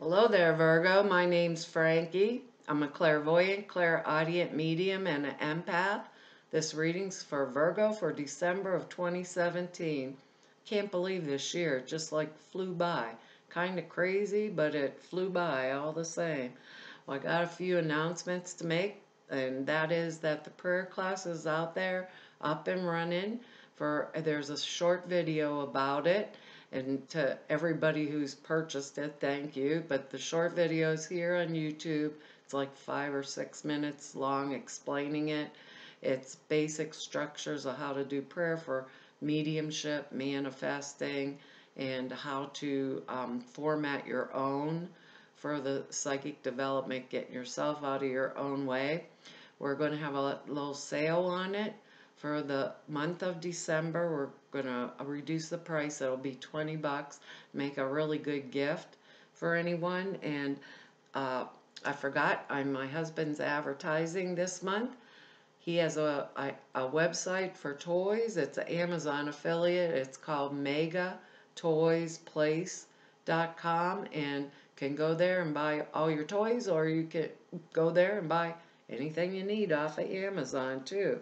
Hello there, Virgo. My name's Frankie. I'm a clairvoyant, clairaudient medium, and an empath. This reading's for Virgo for December of 2017. Can't believe this year just like flew by. Kind of crazy, but it flew by all the same. Well, I got a few announcements to make, and that is that the prayer class is out there, up and running. There's a short video about it. And to everybody who's purchased it, thank you. But the short videos here on YouTube, it's like 5 or 6 minutes long explaining it. It's basic structures of how to do prayer for mediumship, manifesting, and how to format your own for the psychic development, getting yourself out of your own way. We're going to have a little sale on it. For the month of December, we're going to reduce the price. It'll be $20. Make a really good gift for anyone. And I forgot, my husband's advertising this month. He has a website for toys. It's an Amazon affiliate. It's called megatoysplace.com, and can go there and buy all your toys, or you can go there and buy anything you need off of Amazon too.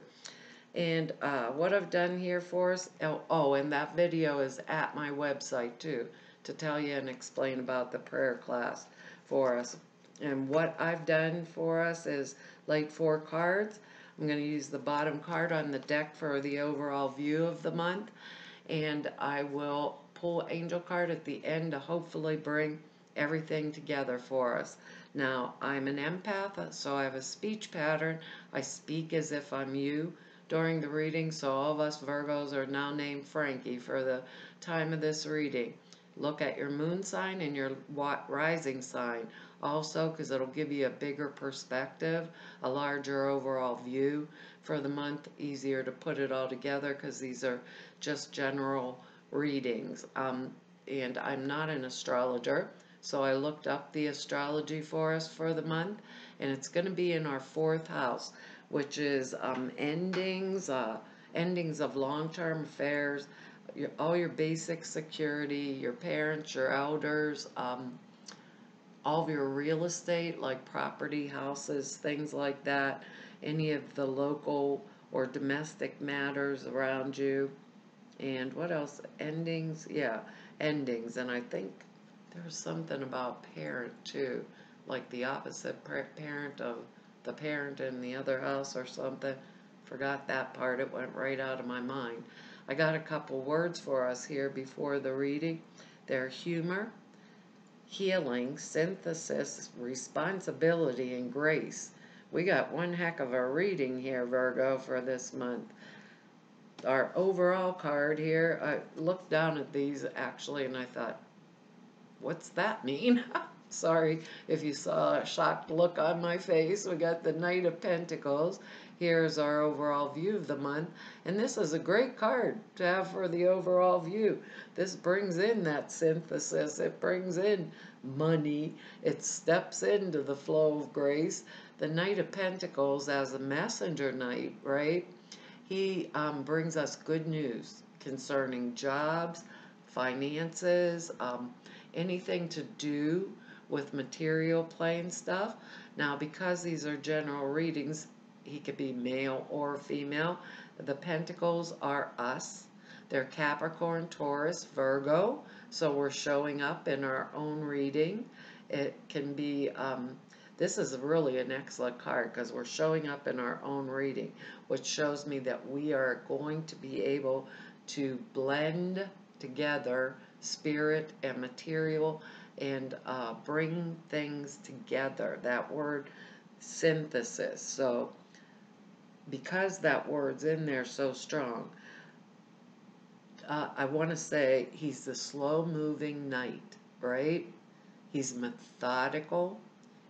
And what I've done here for us, and that video is at my website too, to tell you and explain about the prayer class for us. And what I've done for us is laid 4 cards. I'm going to use the bottom card on the deck for the overall view of the month. And I will pull angel card at the end to hopefully bring everything together for us. Now, I'm an empath, so I have a speech pattern. I speak as if I'm you during the reading, so all of us Virgos are now named Frankie for the time of this reading. Look at your moon sign and your rising sign also, because it'll give you a bigger perspective, a larger overall view for the month. Easier to put it all together because these are just general readings. And I'm not an astrologer, so I looked up the astrology for us for the month, and it's going to be in our 4th house, which is endings of long-term affairs, all your basic security, your parents, your elders, all of your real estate, like property, houses, things like that, any of the local or domestic matters around you. And what else? Endings, yeah, endings. And I think there's something about parent too, like the opposite parent of the parent in the other house or something. Forgot that part. It went right out of my mind. I got a couple words for us here before the reading. They're humor, healing, synthesis, responsibility, and grace. We got one heck of a reading here, Virgo, for this month. Our overall card here, I looked down at these actually and I thought, what's that mean? Sorry if you saw a shocked look on my face. We got the Knight of Pentacles. Here's our overall view of the month. And this is a great card to have for the overall view. This brings in that synthesis. It brings in money. It steps into the flow of grace. The Knight of Pentacles as a messenger knight, right? He brings us good news concerning jobs, finances, anything to do with material plane stuff. Now, because these are general readings, he could be male or female. The Pentacles are us. They're Capricorn, Taurus, Virgo. So we're showing up in our own reading. It can be, this is really an excellent card because we're showing up in our own reading, which shows me that we are going to be able to blend together spirit and material and bring things together. That word synthesis. So because that word's in there so strong, I want to say he's the slow moving knight, right? He's methodical,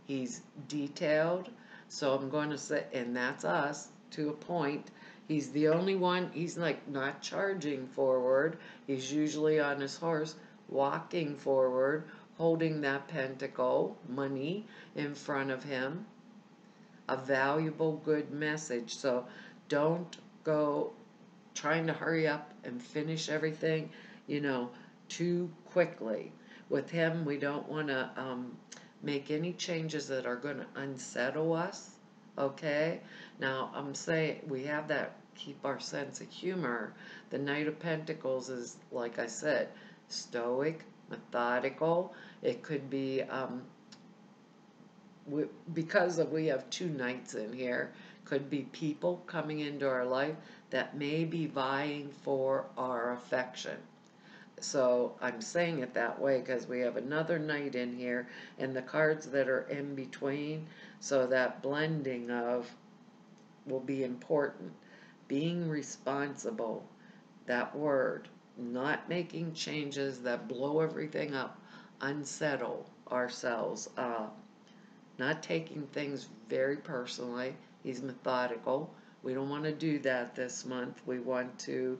he's detailed. So I'm going to say, and that's us to a point. He's the only one, he's like not charging forward. He's usually on his horse, walking forward, holding that pentacle, money, in front of him. A valuable, good message. So don't go trying to hurry up and finish everything, too quickly. with him, we don't want to make any changes that are going to unsettle us, okay? Now, I'm saying we have that, keep our sense of humor. The Knight of Pentacles is, like I said, stoic, methodical. It could be, because we have two knights in here, could be people coming into our life that may be vying for our affection. So I'm saying it that way because we have another knight in here and the cards that are in between. So that blending of will be important. Being responsible, that word, not making changes that blow everything up, unsettle ourselves, not taking things very personally. He's methodical. We don't want to do that this month. We want to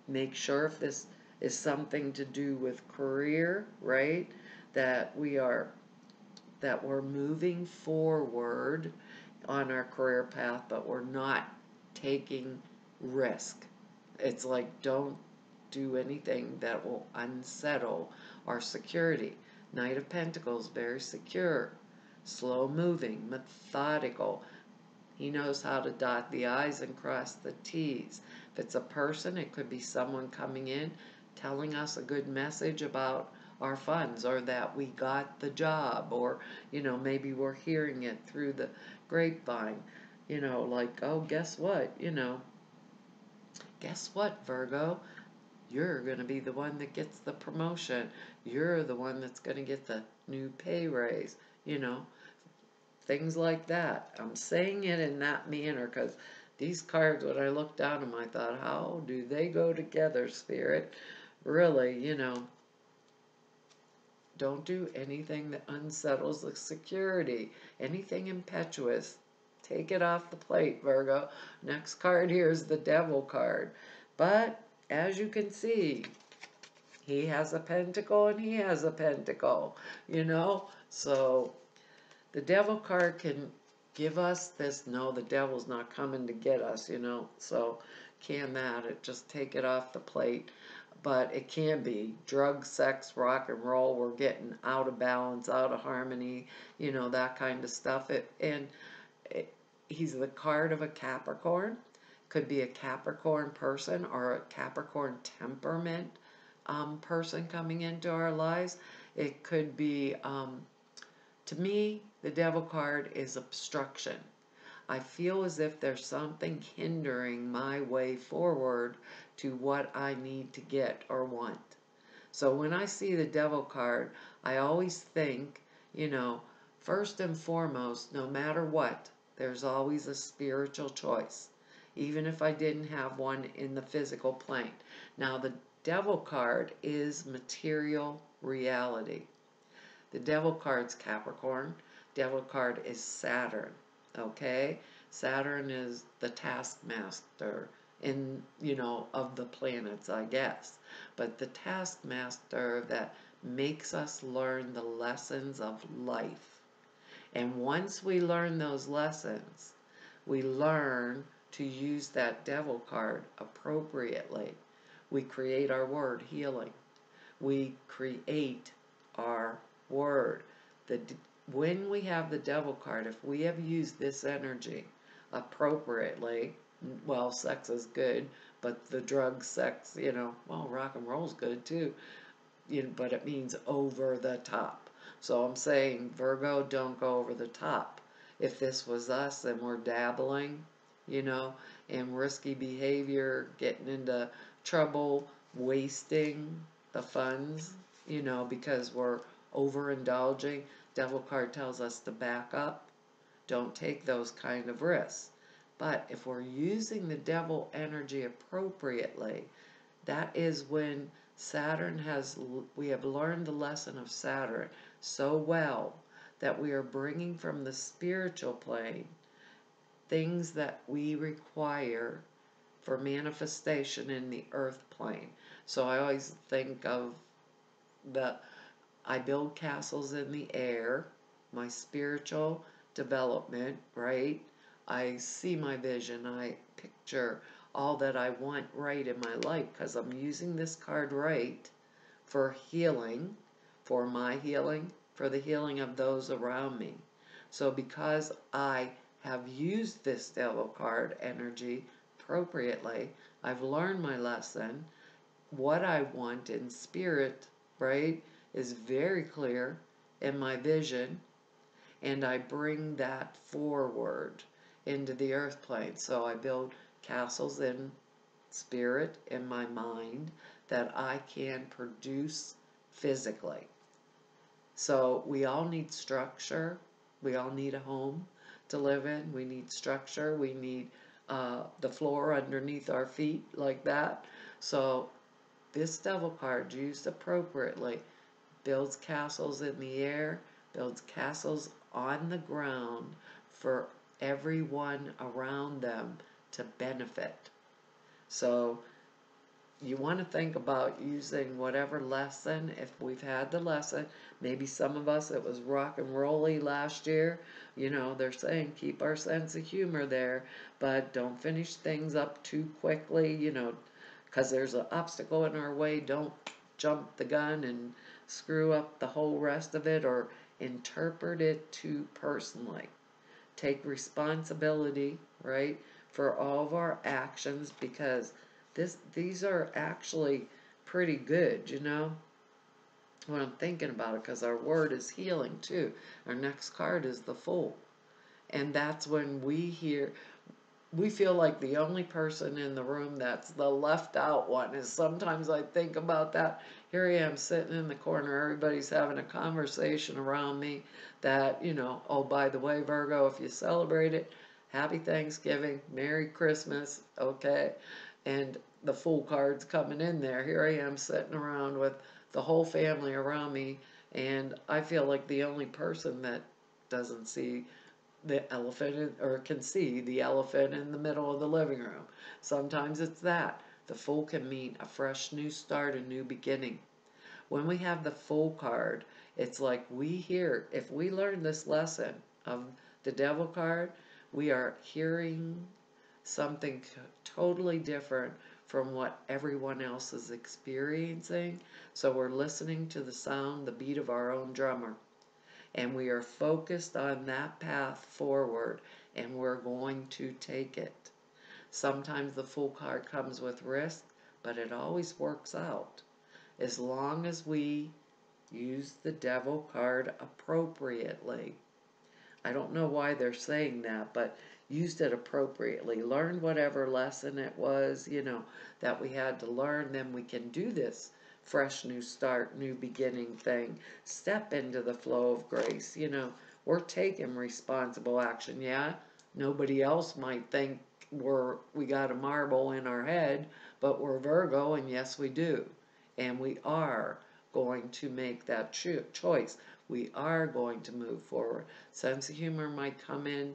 make sure if this is something to do with career, right? That we're moving forward on our career path, but we're not taking risk. It's like, don't do anything that will unsettle our security. Knight of Pentacles, very secure, slow moving, methodical. He knows how to dot the I's and cross the T's. If it's a person, it could be someone coming in telling us a good message about our funds, or that we got the job, or, maybe we're hearing it through the grapevine. Like, oh, guess what? Guess what, Virgo? You're going to be the one that gets the promotion. You're the one that's going to get the new pay raise. Things like that. I'm saying it in that manner because these cards, when I looked down them, I thought, how do they go together, Spirit? Really, don't do anything that unsettles the security. Anything impetuous, take it off the plate, Virgo. Next card here is the Devil card. But, as you can see, he has a pentacle and he has a pentacle, So, the Devil card can give us this, no, the devil's not coming to get us, So, can that, just take it off the plate. But it can be drug, sex, rock and roll. We're getting out of balance, out of harmony, that kind of stuff. He's the card of a Capricorn. Could be a Capricorn person or a Capricorn temperament person coming into our lives. It could be, to me, the Devil card is obstruction. I feel as if there's something hindering my way forward to what I need to get or want. So when I see the Devil card, I always think, first and foremost, no matter what, there's always a spiritual choice, even if I didn't have one in the physical plane. Now, the Devil card is material reality. The Devil card's Capricorn. Devil card is Saturn. Okay? Saturn is the taskmaster of the planets, I guess. But the taskmaster that makes us learn the lessons of life. And once we learn those lessons, we learn to use that Devil card appropriately. We create our word, healing. We create our word. When we have the Devil card, if we have used this energy appropriately, well, sex is good, but the drug, sex, rock and roll's good too, but it means over the top. So I'm saying, Virgo, don't go over the top. If this was us and we're dabbling, in risky behavior, getting into trouble, wasting the funds, because we're overindulging, Devil card tells us to back up. Don't take those kind of risks. But if we're using the Devil energy appropriately, that is when we have learned the lesson of Saturn so well that we are bringing from the spiritual plane things that we require for manifestation in the earth plane. So I always think of I build castles in the air, my spiritual development, right? I see my vision, I picture all that I want right in my life because I'm using this card right for healing, for my healing, for the healing of those around me. So because I have used this devil card energy appropriately, I've learned my lesson. What I want in spirit, right, is very clear in my vision, and I bring that forward into the earth plane. So I build castles in spirit, in my mind, that I can produce physically. So we all need structure. We all need a home to live in. We need structure. We need the floor underneath our feet, like that. So this devil card, used appropriately, builds castles in the air, builds castles on the ground for everyone around them to benefit. So you want to think about using whatever lesson, if we've had the lesson. Maybe some of us, it was rock and rolly last year. You know, they're saying keep our sense of humor there, but don't finish things up too quickly, you know, because there's an obstacle in our way. Don't jump the gun and screw up the whole rest of it or interpret it too personally. Take responsibility, right, for all of our actions, because these are actually pretty good, you know, when I'm thinking about it, because our word is healing too. Our next card is the Fool. And that's when we feel like the only person in the room that's the left out one. Is sometimes I think about that. Here I am sitting in the corner, everybody's having a conversation around me that, you know, oh, by the way, Virgo, if you celebrate it, happy Thanksgiving, Merry Christmas, okay? And the Fool card's coming in there. Here I am sitting around with the whole family around me, and I feel like the only person that doesn't see the elephant or can see the elephant in the middle of the living room. Sometimes it's that. The Fool can mean a fresh new start, a new beginning. When we have the Fool card, it's like if we learn this lesson of the Devil card, we are hearing something totally different from what everyone else is experiencing. So we're listening to the sound, the beat of our own drummer. And we are focused on that path forward, and we're going to take it. Sometimes the Fool card comes with risk, but it always works out as long as we use the Devil card appropriately. I don't know why they're saying that, but used it appropriately. Learned whatever lesson it was, you know, that we had to learn. Then we can do this fresh new start, new beginning thing. Step into the flow of grace. You know, we're taking responsible action. Yeah, nobody else might think we got a marble in our head, but we're Virgo, and yes, we do. And we are going to make that choice. We are going to move forward. Sense of humor might come in.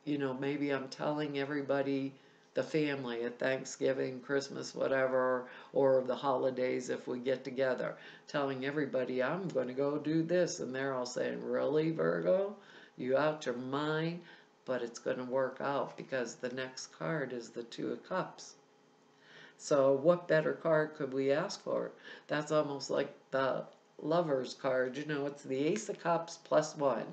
You know, maybe I'm telling everybody, the family at Thanksgiving, Christmas, whatever, or the holidays if we get together, telling everybody I'm going to go do this, and they're all saying, really, Virgo? You out your mind? But it's going to work out because the next card is the Two of Cups. So what better card could we ask for? That's almost like the Lover's card. You know, it's the Ace of Cups +1.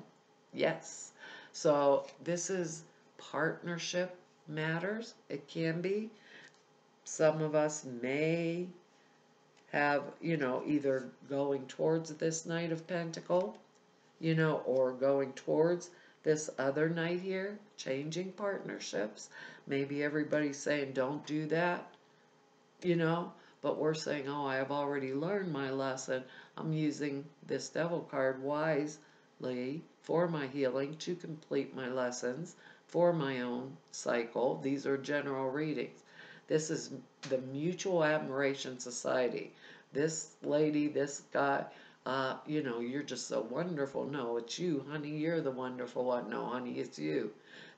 Yes. So this is partnership matters. It can be. Some of us may have, you know, either going towards this Knight of Pentacles, you know, or going towards this other Knight here, changing partnerships. Maybe everybody's saying, don't do that, you know, but we're saying, oh, I have already learned my lesson. I'm using this Devil card wisely for my healing to complete my lessons for my own cycle. These are general readings. This is the Mutual Admiration Society. This lady, this guy, you know, you're just so wonderful. No, it's you, honey. You're the wonderful one. No, honey, it's you.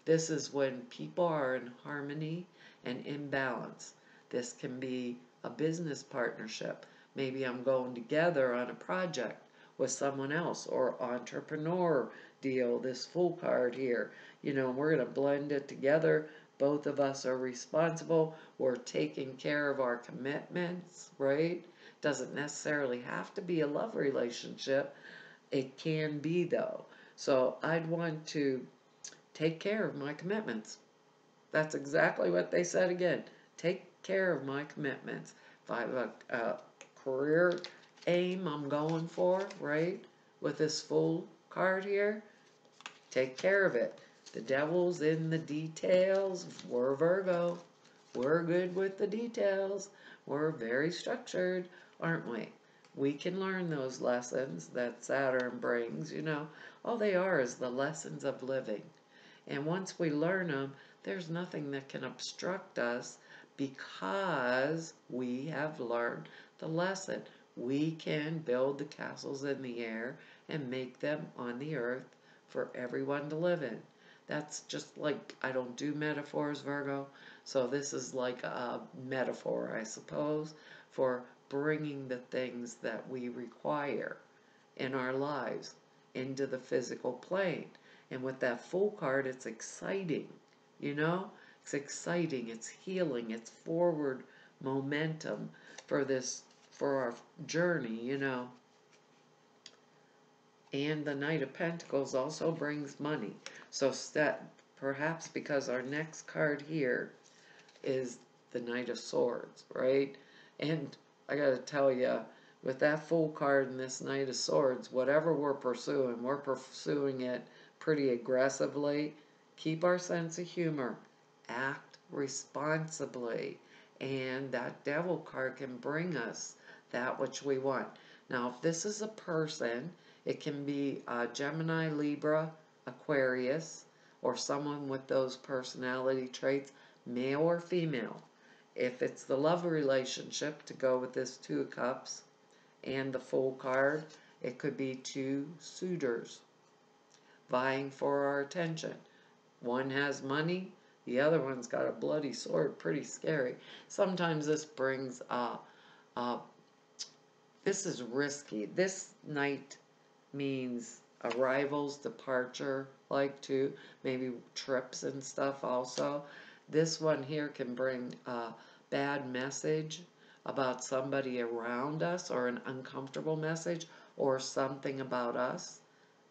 This is when people are in harmony and in balance. This can be a business partnership. Maybe I'm going together on a project with someone else, or entrepreneur deal, this Fool card here. You know, we're going to blend it together. Both of us are responsible. We're taking care of our commitments, right? Doesn't necessarily have to be a love relationship. It can be, though. So I'd want to take care of my commitments. That's exactly what they said again. Take care of my commitments. If I have a career aim I'm going for, right, with this Fool card here, take care of it. The devil's in the details. We're Virgo. We're good with the details. We're very structured, aren't we? We can learn those lessons that Saturn brings, you know. All they are is the lessons of living. And once we learn them, there's nothing that can obstruct us because we have learned the lesson. We can build the castles in the air and make them on the earth for everyone to live in. That's just like, I don't do metaphors, Virgo, so this is like a metaphor, I suppose, for bringing the things that we require in our lives into the physical plane. And with that Fool card, it's exciting, you know? It's exciting, it's healing, it's forward momentum for this, for our journey, you know. And the Knight of Pentacles also brings money. So perhaps because our next card here is the Knight of Swords, right? And I gotta tell you, with that Fool card and this Knight of Swords, whatever we're pursuing it pretty aggressively. Keep our sense of humor. Act responsibly. And that Devil card can bring us that which we want. Now, if this is a person, it can be Gemini, Libra, Aquarius, or someone with those personality traits, male or female. If it's the love relationship, to go with this Two of Cups and the Fool card, it could be two suitors vying for our attention. One has money, the other one's got a bloody sword, pretty scary. Sometimes this brings, this is risky. This Knight means arrivals, departure, like too, maybe trips and stuff also. This one here can bring a bad message about somebody around us, or an uncomfortable message, or something about us,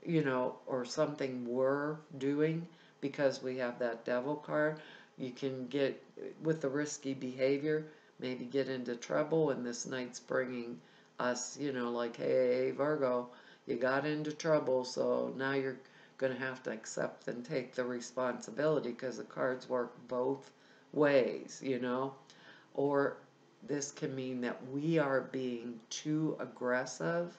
you know, or something we're doing because we have that Devil card. You can get, with the risky behavior, maybe get into trouble, and this Knight's bringing us, you know, like, hey, Virgo, you got into trouble, so now you're going to have to accept and take the responsibility, because the cards work both ways, you know. Or this can mean that we are being too aggressive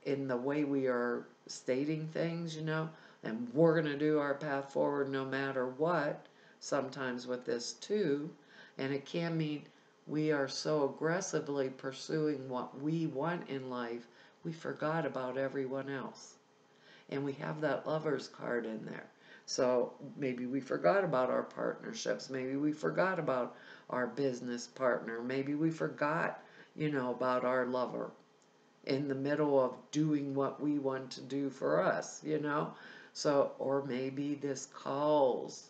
in the way we are stating things, you know, and we're going to do our path forward no matter what, sometimes with this too. And it can mean we are so aggressively pursuing what we want in life, we forgot about everyone else. And we have that Lover's card in there. So maybe we forgot about our partnerships. Maybe we forgot about our business partner. Maybe we forgot, you know, about our lover in the middle of doing what we want to do for us, you know. So, or maybe this calls,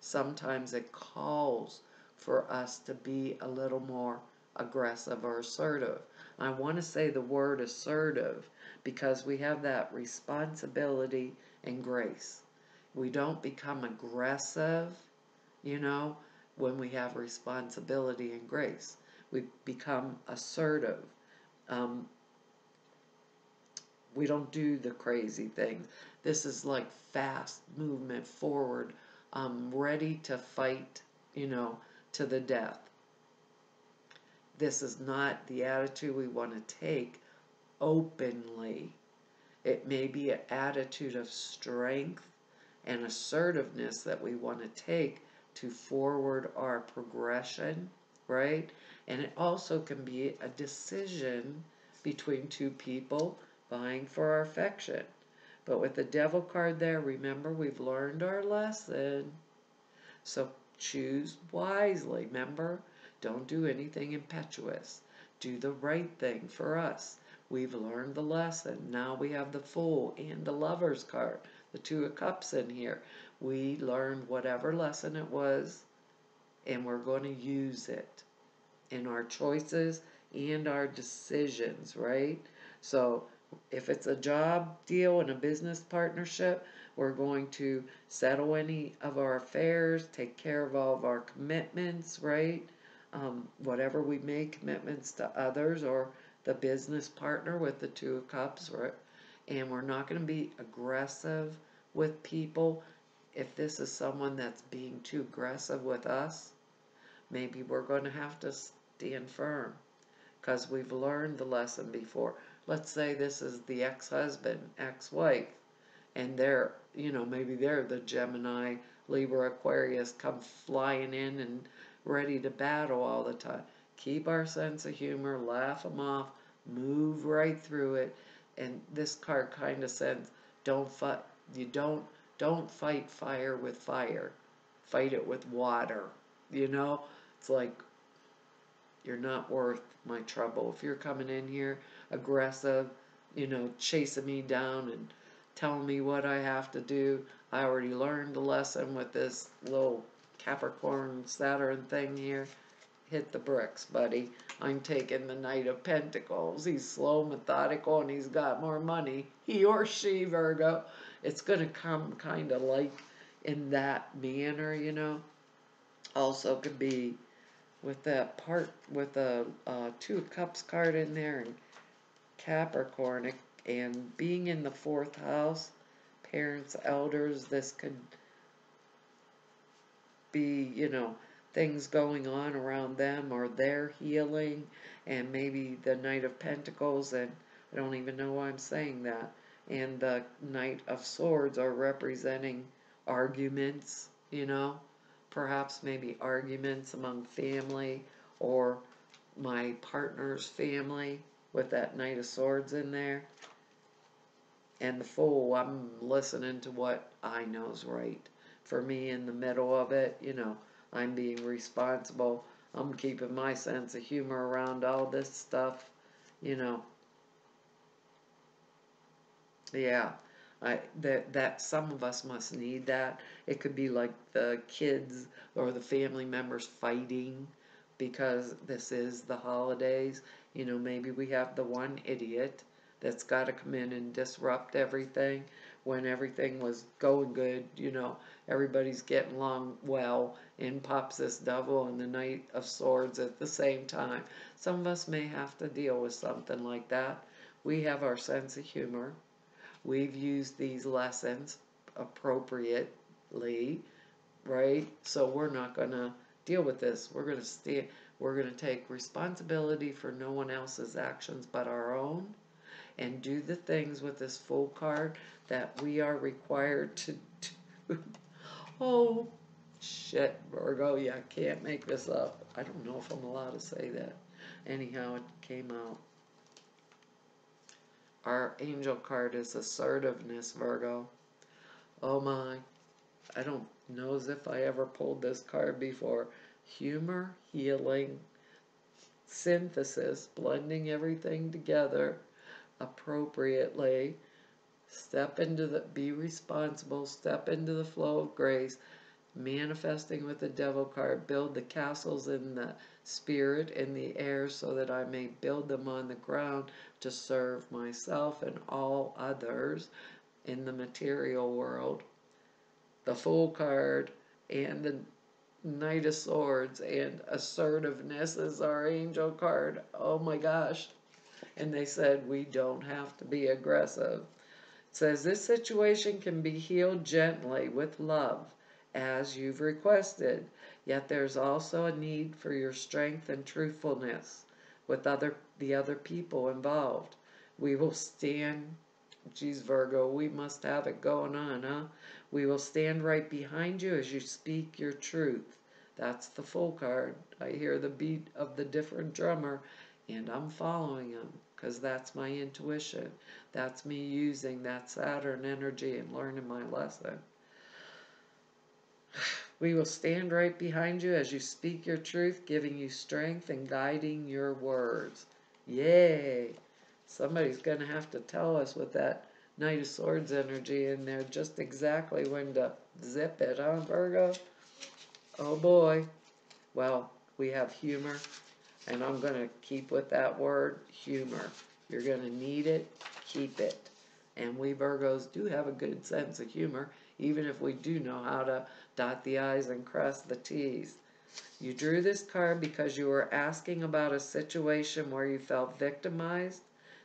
sometimes it calls for us to be a little more aggressive or assertive. I want to say the word assertive because we have that responsibility and grace. We don't become aggressive, you know, when we have responsibility and grace. We become assertive. We don't do the crazy things. This is like fast movement forward, ready to fight, you know, to the death. This is not the attitude we want to take openly. It may be an attitude of strength and assertiveness that we want to take to forward our progression, right? And it also can be a decision between two people vying for our affection. But with the Devil card there, remember, we've learned our lesson. So choose wisely. Remember, don't do anything impetuous. Do the right thing for us. We've learned the lesson. Now we have the Fool and the Lover's card, the Two of Cups in here. We learned whatever lesson it was, and we're going to use it in our choices and our decisions, right? So if it's a job deal and a business partnership, we're going to settle any of our affairs, take care of all of our commitments, right? Whatever we make commitments to others or the business partner with the Two of Cups, right? And we're not going to be aggressive with people. If this is someone that's being too aggressive with us, maybe we're going to have to stand firm because we've learned the lesson before. Let's say this is the ex-husband, ex-wife, and they're, maybe they're the Gemini, Libra, Aquarius, come flying in and ready to battle all the time. Keep our sense of humor, laugh them off, move right through it. And this card kind of says, don't fight. You don't fight fire with fire. Fight it with water. It's like, you're not worth my trouble. If you're coming in here aggressive, chasing me down and telling me what I have to do, I already learned the lesson with this little Capricorn Saturn thing here. Hit the bricks, buddy. I'm taking the Knight of Pentacles. He's slow, methodical, and he's got more money. He or she, Virgo. It's going to come kind of like in that manner, Also could be with that part, with the Two of Cups card in there, and Capricorn, and being in the 4th house, parents, elders, this could be, things going on around them or their healing, and maybe the Knight of Pentacles, and I don't even know why I'm saying that, and the Knight of Swords are representing arguments, perhaps maybe arguments among family or my partner's family with that Knight of Swords in there. And the Fool, I'm listening to what I know's right. For me, in the middle of it, I'm being responsible. I'm keeping my sense of humor around all this stuff, Yeah, that some of us must need that. It could be like the kids or the family members fighting because this is the holidays. Maybe we have the one idiot that's got to come in and disrupt everything when everything was going good. Everybody's getting along well, and pops this devil and the Knight of Swords at the same time. Some of us may have to deal with something like that. We have our sense of humor. We've used these lessons appropriately, right? So we're not going to deal with this. We're going to take responsibility for no one else's actions but our own, and do the things with this Fool card that we are required to do. Oh, shit, Virgo, I can't make this up. I don't know if I'm allowed to say that. Anyhow, it came out. Our angel card is assertiveness, Virgo. Oh my. I don't know as if I ever pulled this card before. Humor, healing, synthesis, blending everything together appropriately. Be responsible, step into the flow of grace. Manifesting with the Devil card, build the castles in the spirit, in the air, so that I may build them on the ground to serve myself and all others in the material world. The Fool card and the Knight of Swords and assertiveness is our angel card. Oh my gosh. And they said we don't have to be aggressive. It says this situation can be healed gently with love, as you've requested, yet there's also a need for your strength and truthfulness with the other people involved. We will stand, geez, Virgo, we must have it going on, huh? We will stand right behind you as you speak your truth. That's the Fool card. I hear the beat of the different drummer, and I'm following him because that's my intuition. That's me using that Saturn energy and learning my lesson. We will stand right behind you as you speak your truth, giving you strength and guiding your words. Yay! Somebody's going to have to tell us with that Knight of Swords energy in there just exactly when to zip it, huh, Virgo? Oh boy. Well, we have humor. And I'm going to keep with that word, humor. You're going to need it, keep it. And we Virgos do have a good sense of humor, even if we do know how to dot the I's and cross the T's. You drew this card because you were asking about a situation where you felt victimized.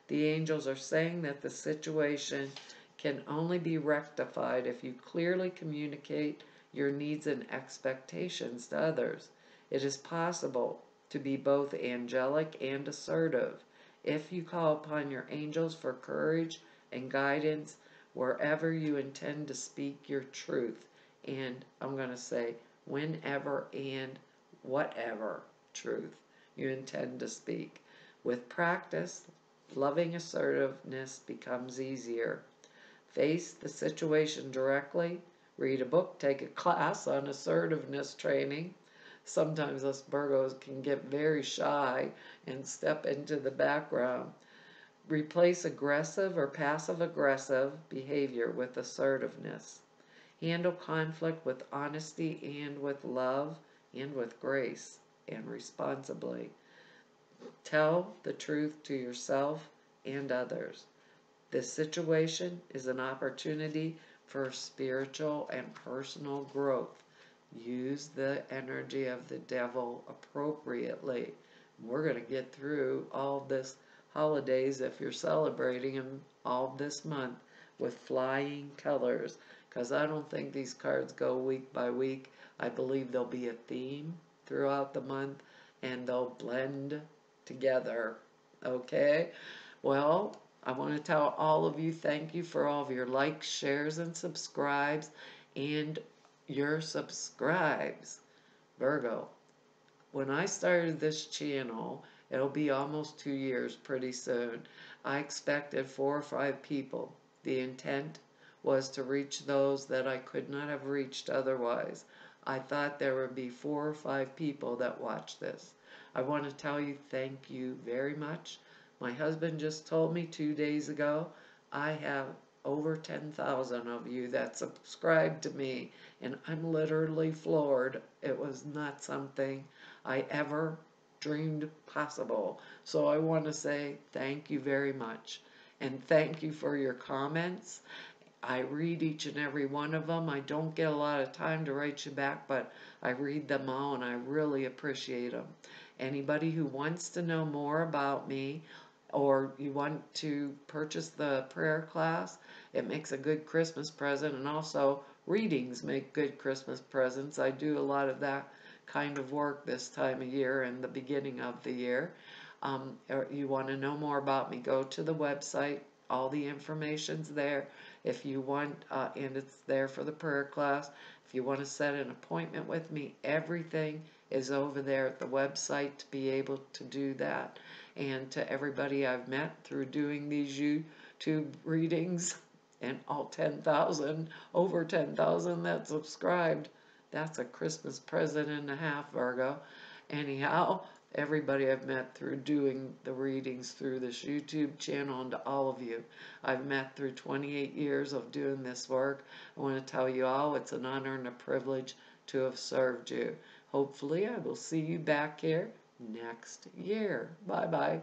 The angels are saying that the situation can only be rectified if you clearly communicate your needs and expectations to others. It is possible to be both angelic and assertive if you call upon your angels for courage and guidance wherever you intend to speak your truth. And I'm going to say whenever and whatever truth you intend to speak. With practice, loving assertiveness becomes easier. Face the situation directly. Read a book, take a class on assertiveness training. Sometimes us Virgos can get very shy and step into the background. Replace aggressive or passive-aggressive behavior with assertiveness. Handle conflict with honesty and with love and with grace and responsibly. Tell the truth to yourself and others. This situation is an opportunity for spiritual and personal growth. Use the energy of the devil appropriately. We're going to get through all this holidays, if you're celebrating them, all this month with flying colors, because I don't think these cards go week by week. I believe there'll be a theme throughout the month and they'll blend together. Okay? Well, I want to tell all of you thank you for all of your likes, shares, and subscribes, and your subscribes. Virgo, when I started this channel, it'll be almost 2 years pretty soon, I expected 4 or 5 people. The intent was to reach those that I could not have reached otherwise. I thought there would be 4 or 5 people that watch this. I want to tell you thank you very much. My husband just told me 2 days ago, I have over 10,000 of you that subscribed to me, and I'm literally floored. It was not something I ever dreamed possible. So I want to say thank you very much, and thank you for your comments. I read each and every one of them. I don't get a lot of time to write you back, but I read them all and I really appreciate them. Anybody who wants to know more about me, or you want to purchase the prayer class, it makes a good Christmas present, and also readings make good Christmas presents. I do a lot of that kind of work this time of year and the beginning of the year. Or you want to know more about me, go to the website. All the information's there. If you want, and it's there for the prayer class. If you want to set an appointment with me, everything is over there at the website to be able to do that. And to everybody I've met through doing these YouTube readings, and all 10,000, over 10,000 that subscribed, that's a Christmas present and a half, Virgo. Anyhow, everybody I've met through doing the readings through this YouTube channel, and to all of you I've met through 28 years of doing this work, I want to tell you all it's an honor and a privilege to have served you. Hopefully I will see you back here next year. Bye-bye.